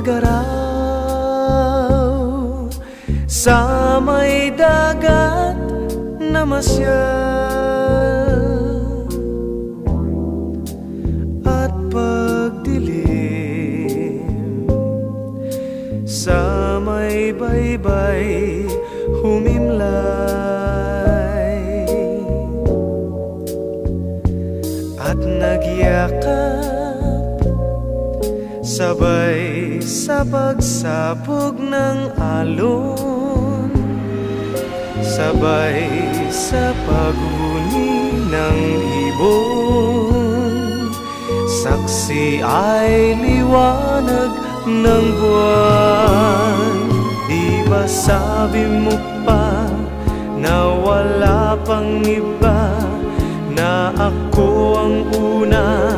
mag-araw sa may dagat na masyal, at pagdilim sa may baybay humimlay, at nagyakap sabay sa pagsapog ng alon, sabay sa paghuni ng ibon, saksi ay liwanag ng buwan. Di ba sabi mo pa na wala pang iba, na ako ang una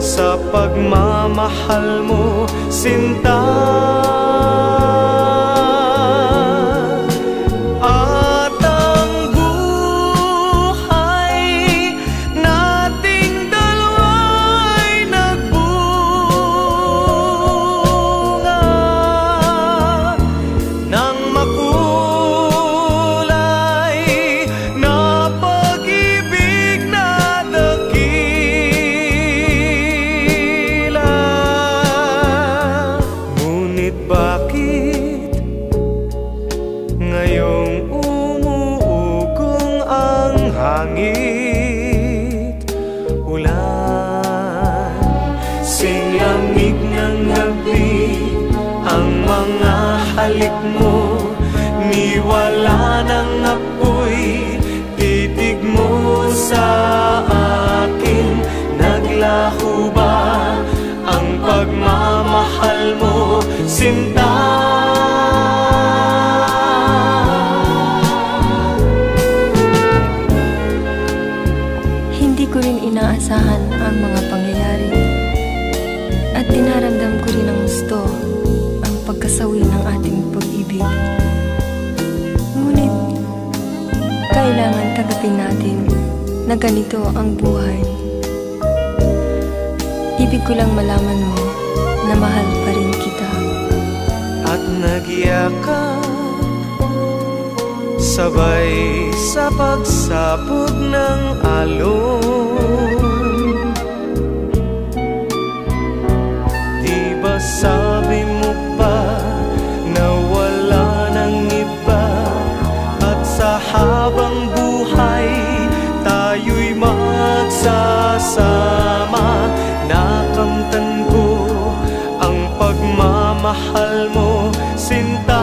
sa pagmamahal mo, sinta? At ang buhay nating dalawa'y nagbunga ng makulay na pag-ibig na dakila. Ngunit bakit ngayong umuugong ang hangit, ulan, singlamig ng gabi, ang mga halik mo, niwala ng apoy, titig mo sa akin. Naglaho ba ang pagmamahal mo, sinta? Hindi ko rin inaasahan ang mga pangyayari, at dinaramdam ko rin ang gusto ang pagkasawi ng ating pag-ibig. Ngunit kailangan tanggapin natin na ganito ang buhay. Ibig ko lang malaman mo na mahal pa rin kita. At nagyakap sabay sa pagsapog ng alon. Di ba sabi mo pa na wala nang iba, at sa habang buhay tayo'y magsasama? Nakamtan ko ang pagmamahal mo, sinta.